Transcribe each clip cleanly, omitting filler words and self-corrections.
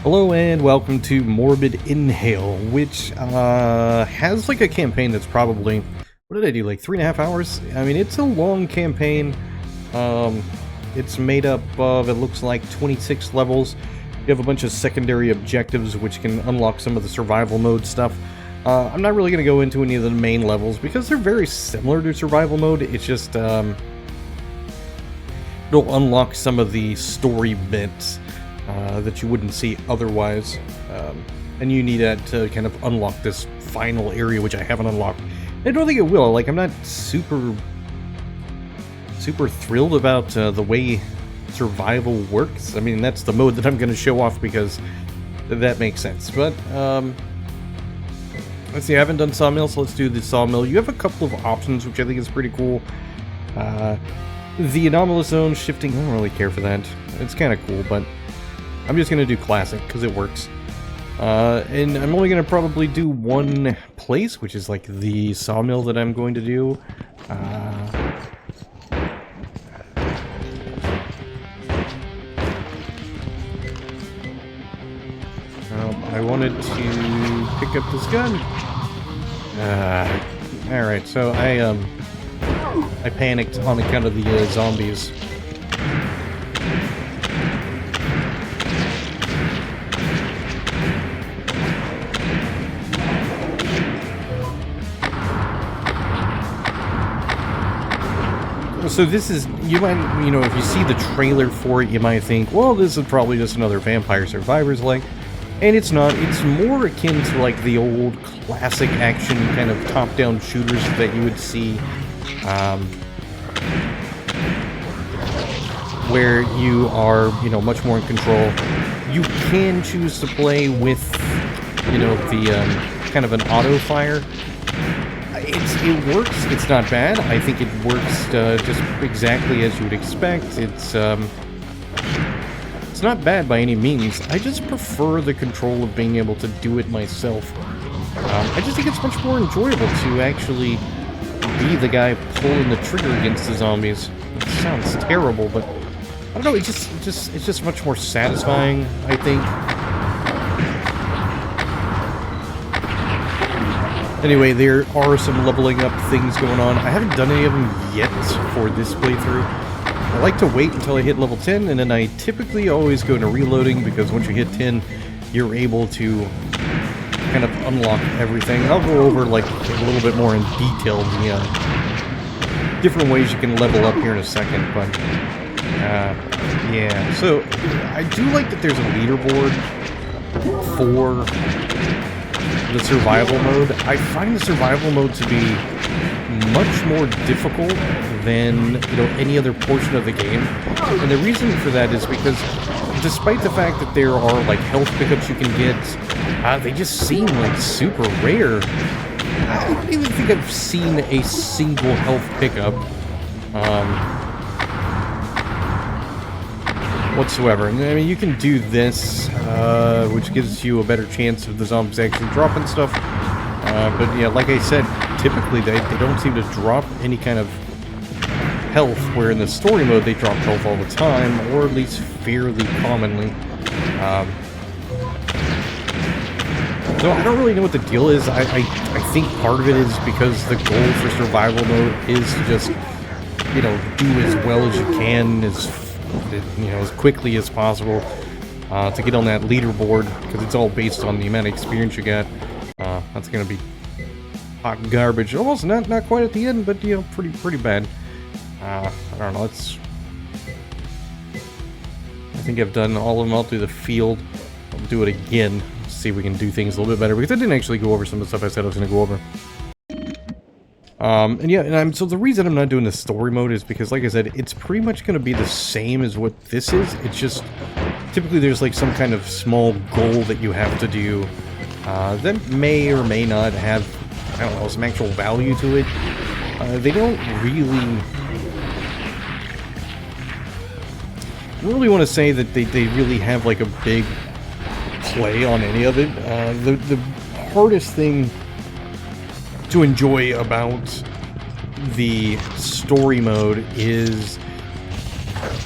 Hello and welcome to Morbid Inhale, which has like a campaign that's probably, what did I do, like 3.5 hours? I mean, it's a long campaign. It's made up of, it looks like 26 levels. You have a bunch of secondary objectives which can unlock some of the survival mode stuff. I'm not really going to go into any of the main levels because they're very similar to survival mode. It's just, it'll unlock some of the story bits that you wouldn't see otherwise, and you need that to kind of unlock this final area, which I haven't unlocked. I don't think it will. Like, I'm not super thrilled about the way survival works. I mean, that's the mode that I'm going to show off because that makes sense. But let's see, I haven't done Sawmill, so let's do the Sawmill. You have a couple of options, which I think is pretty cool. The anomalous zone shifting, I don't really care for that. It's kind of cool, but I'm just going to do classic because it works. And I'm only going to probably do one place, which is like the Sawmill that I'm going to do. I wanted to pick up this gun. Alright, so I panicked on account of the zombies. So this is, you might, if you see the trailer for it, you might think, well, this is probably just another Vampire Survivors like. And it's not. It's more akin to like the old classic action kind of top-down shooters that you would see, where you are, much more in control. You can choose to play with, the kind of an auto fire. It works. It's not bad. I think it works just exactly as you would expect. It's not bad by any means. I just prefer the control of being able to do it myself. I just think it's much more enjoyable to actually be the guy pulling the trigger against the zombies. It sounds terrible, but I don't know. It's just much more satisfying, I think. Anyway, there are some leveling up things going on. I haven't done any of them yet for this playthrough. I like to wait until I hit level 10, and then I typically always go into reloading, because once you hit 10, you're able to kind of unlock everything. I'll go over, like, a little bit more in detail the different ways you can level up here in a second, but, yeah. So, I do like that there's a leaderboard for the survival mode. I find the survival mode to be much more difficult than any other portion of the game, and the reason for that is because despite the fact that there are like health pickups you can get, they just seem like super rare. I don't even think I've seen a single health pickup whatsoever. And I mean, you can do this, which gives you a better chance of the zombies actually dropping stuff. But yeah, like I said, typically they don't seem to drop any kind of health, where in the story mode they drop health all the time, or at least fairly commonly. So I don't really know what the deal is. I think part of it is because the goal for survival mode is to just, do as well as you can, as quickly as possible, to get on that leaderboard, because it's all based on the amount of experience you get. That's gonna be hot garbage. Almost not quite at the end, but pretty bad. I don't know. I think I've done all of them all through the field. I'll do it again. See if we can do things a little bit better, because I didn't actually go over some of the stuff I said I was gonna go over. And yeah, so the reason I'm not doing the story mode is because, like I said, it's pretty much gonna be the same as what this is. It's just typically there's like some kind of small goal that you have to do. That may or may not have, I don't know, some actual value to it. They don't really... I don't really want to say that they really have like a big play on any of it. The hardest thing to enjoy about the story mode is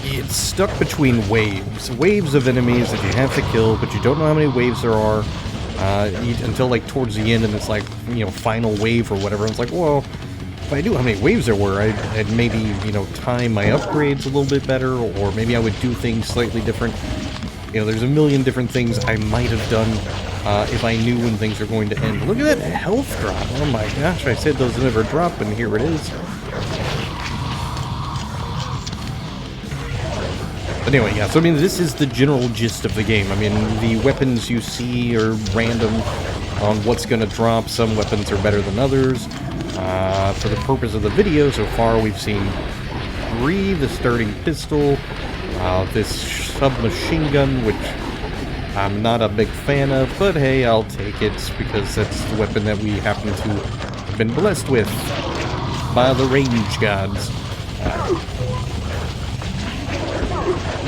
it's stuck between waves of enemies that you have to kill, but you don't know how many waves there are until like towards the end, and it's like, you know, final wave or whatever. It's like, well, if I knew how many waves there were, I'd maybe, you know, time my upgrades a little bit better, or maybe I would do things slightly different. You know, there's a million different things I might have done if I knew when things are going to end. Look at that health drop. Oh my gosh, I said those never drop, and here it is. But anyway, yeah, so I mean, this is the general gist of the game. I mean, the weapons you see are random on what's going to drop. Some weapons are better than others. For the purpose of the video, so far we've seen 3, the starting pistol, this submachine gun, which I'm not a big fan of, but hey, I'll take it because that's the weapon that we happen to have been blessed with by the range gods.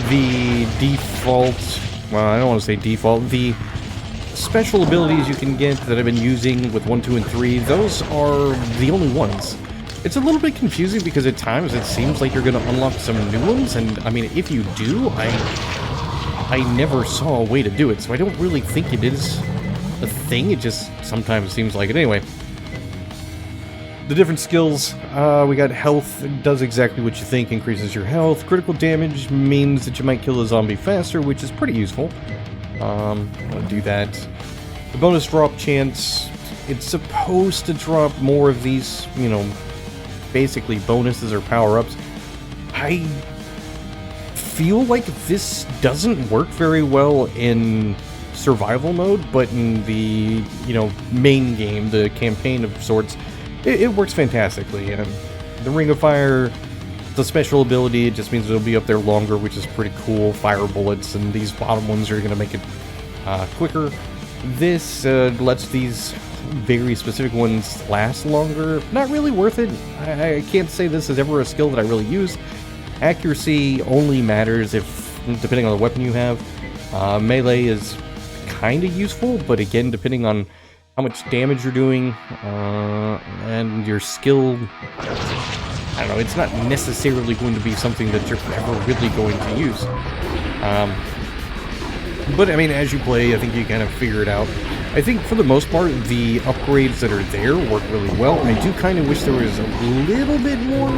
The default, well, I don't want to say default, the special abilities you can get that I've been using with 1, 2, and 3, those are the only ones. It's a little bit confusing because at times it seems like you're going to unlock some new ones, and I mean, if you do, I never saw a way to do it, so I don't really think it is a thing. It just sometimes seems like it. Anyway, the different skills, we got health. It does exactly what you think, increases your health. Critical damage means that you might kill a zombie faster, which is pretty useful. I'll do that. The bonus drop chance, it's supposed to drop more of these, you know, basically bonuses or power-ups. I feel like this doesn't work very well in survival mode, but in the, you know, main game, the campaign of sorts, it works fantastically. And the Ring of Fire, the special ability, it just means it'll be up there longer, which is pretty cool. Fire bullets, and these bottom ones are going to make it quicker. This lets these very specific ones last longer. Not really worth it. I can't say this is ever a skill that I really use. Accuracy only matters if, depending on the weapon you have. Melee is kind of useful, but again, depending on how much damage you're doing and your skill, I don't know, it's not necessarily going to be something that you're ever really going to use. But I mean, as you play, I think you kind of figure it out. I think for the most part, the upgrades that are there work really well. I do kind of wish there was a little bit more,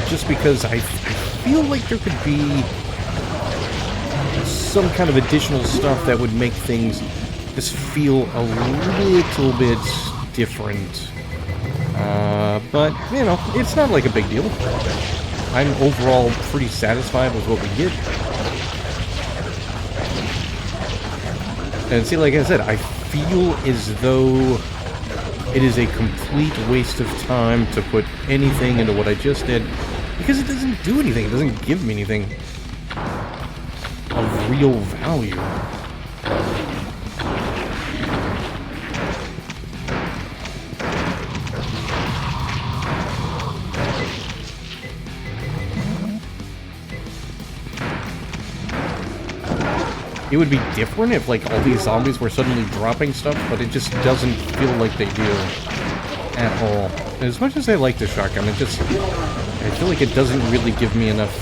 just because I feel like there could be some kind of additional stuff that would make things just feel a little bit different. But, you know, it's not like a big deal. I'm overall pretty satisfied with what we get. And see, like I said, I feel as though it is a complete waste of time to put anything into what I just did, because it doesn't do anything. It doesn't give me anything of real value. It would be different if, like, all these zombies were suddenly dropping stuff, but it just doesn't feel like they do at all. As much as I like the shotgun, I feel like it doesn't really give me enough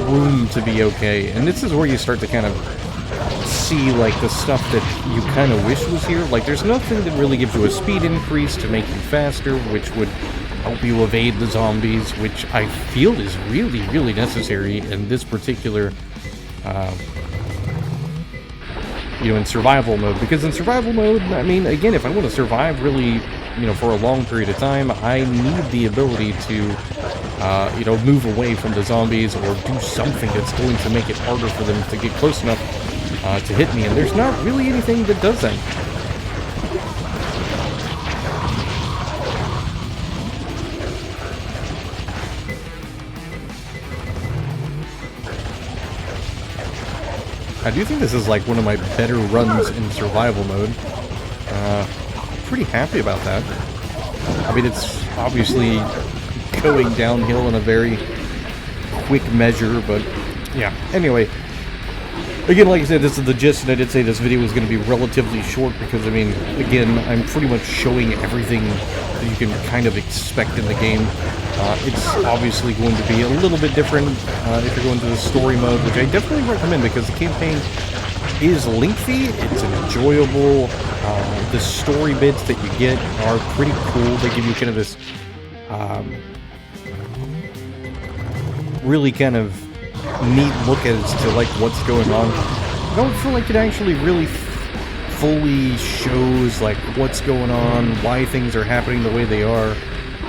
room to be okay. And this is where you start to kind of see, like, the stuff that you kind of wish was here. Like, there's nothing that really gives you a speed increase to make you faster, which would help you evade the zombies, which I feel is really, really necessary in this particular you know, in survival mode, because in survival mode, I mean, again, if I want to survive really, you know, for a long period of time, I need the ability to, you know, move away from the zombies or do something that's going to make it harder for them to get close enough to hit me, and there's not really anything that does that. I do think this is like one of my better runs in survival mode. Pretty happy about that. I mean, it's obviously going downhill in a very quick measure, but yeah. Anyway, Again, like I said, this is the gist, and I did say this video was going to be relatively short because, I mean, again, I'm pretty much showing everything that you can kind of expect in the game. It's obviously going to be a little bit different if you're going to the story mode, which I definitely recommend because the campaign is lengthy, it's enjoyable, the story bits that you get are pretty cool. They give you kind of this really kind of neat look as to like what's going on. I don't feel like it actually really fully shows like what's going on, why things are happening the way they are.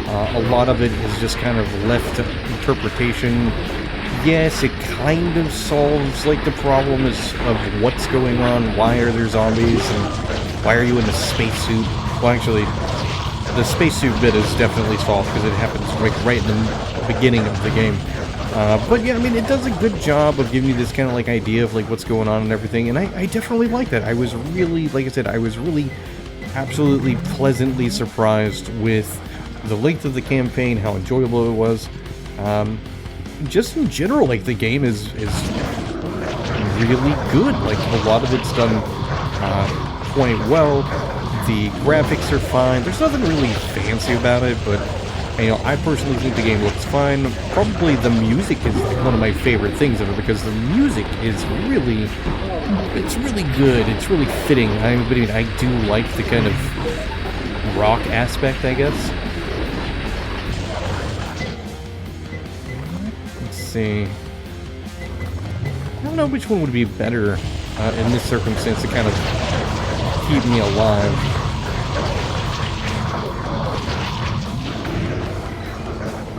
A lot of it is just kind of left to interpretation. Yes, it kind of solves like the problem of what's going on, why are there zombies, and why are you in a spacesuit. Well, actually, the spacesuit bit is definitely solved because it happens like right in the beginning of the game. But yeah, I mean, it does a good job of giving you this kind of like idea of like what's going on and everything, and I definitely like that. I was really, like I said, I was really absolutely pleasantly surprised with the length of the campaign, how enjoyable it was. Just in general, like the game is really good. Like a lot of it's done quite well. The graphics are fine. There's nothing really fancy about it, but you know, I personally think the game looks fine. Probably the music is one of my favorite things of it because the music is really, it's really good. It's really fitting. I mean, I do like the kind of rock aspect, I guess. Let's see. I don't know which one would be better in this circumstance to kind of keep me alive.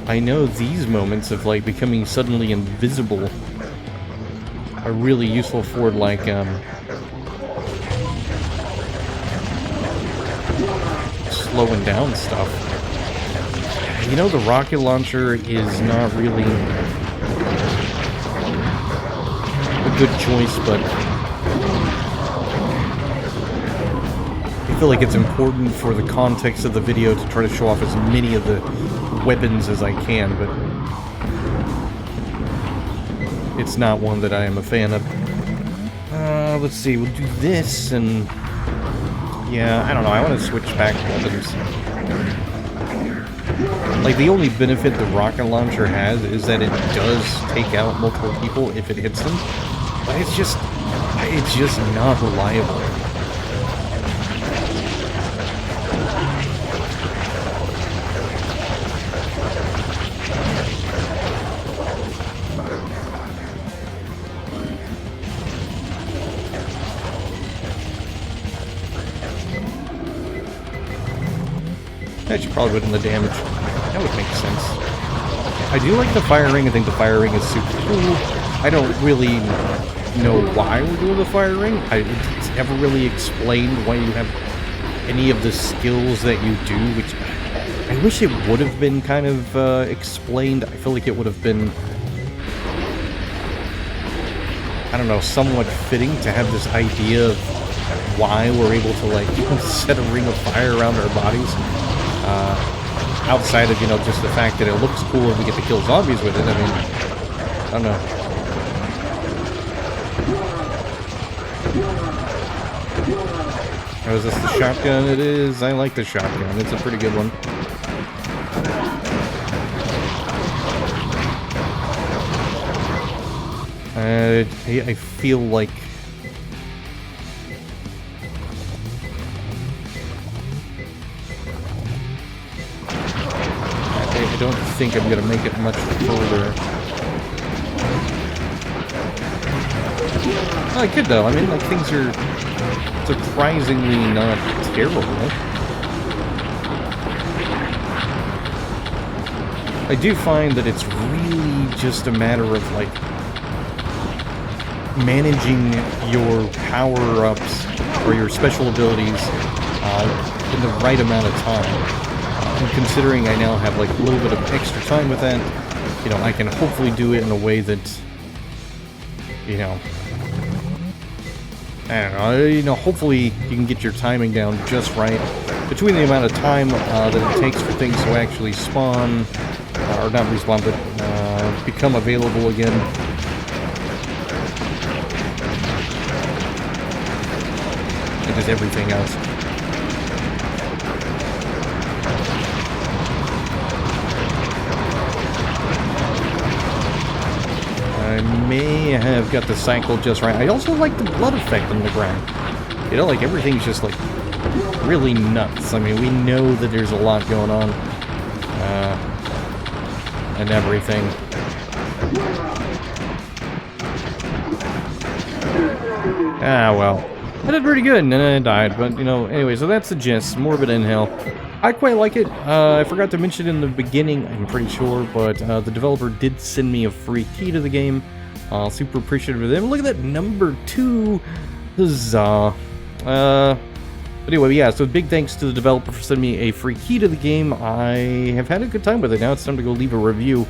I know these moments of like becoming suddenly invisible are really useful for like slowing down stuff. You know, the rocket launcher is not really a good choice, but I feel like it's important for the context of the video to try to show off as many of the weapons as I can, but it's not one that I am a fan of. Let's see, we'll do this, and yeah, I don't know, I want to switch back weapons. Like, the only benefit the rocket launcher has is that it does take out multiple people if it hits them, but it's just not reliable. That should probably put in the damage. That would make sense. I do like the fire ring. I think the fire ring is super cool. I don't really know why we're doing the fire ring. It's never really explained why you have any of the skills that you do, which I wish it would have been kind of explained. I feel like it would have been, I don't know, somewhat fitting to have this idea of why we're able to, like, set a ring of fire around our bodies. Outside of, you know, just the fact that it looks cool and we get to kill zombies with it. I mean, I don't know. Oh, is this the shotgun? It is. I like the shotgun. It's a pretty good one. I feel like I don't think I'm gonna make it much further. I could though. I mean, like, things are surprisingly not terrible. I do find that it's really just a matter of like managing your power-ups or your special abilities in the right amount of time. And considering I now have like a little bit of extra time with that, you know, I can hopefully do it in a way that, you know, I don't know, you know, hopefully you can get your timing down just right between the amount of time that it takes for things to actually spawn, or not respawn, but become available again. as everything else. I may have got the cycle just right. I also like the blood effect on the ground. You know, like, everything's just, like, really nuts. I mean, we know that there's a lot going on. And everything. Ah, well. I did pretty good, and then I died. But, you know, anyway, so that's the gist. Morbid Inhale. I quite like it. I forgot to mention in the beginning, I'm pretty sure, but the developer did send me a free key to the game. Super appreciative of them. Look at that, number 2. Huzzah. But anyway, yeah, so big thanks to the developer for sending me a free key to the game. I have had a good time with it. Now it's time to go leave a review.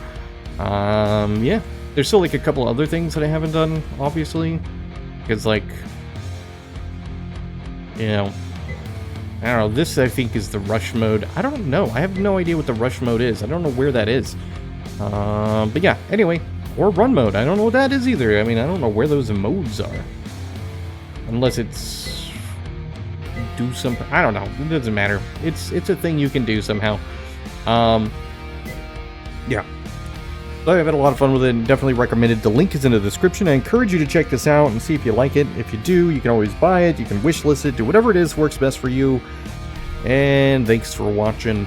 Yeah. There's still, like, a couple other things that I haven't done, obviously. Because, like, you know, I don't know, this, I think, is the rush mode. I don't know. I have no idea what the rush mode is. I don't know where that is. But yeah, anyway, or run mode. I don't know what that is either. I mean, I don't know where those modes are. Unless it's do something. I don't know. It doesn't matter. It's a thing you can do somehow. Yeah. So I've had a lot of fun with it and definitely recommend it. The link is in the description. I encourage you to check this out and see if you like it. If you do, you can always buy it. You can wishlist it. Do whatever it is works best for you. And thanks for watching.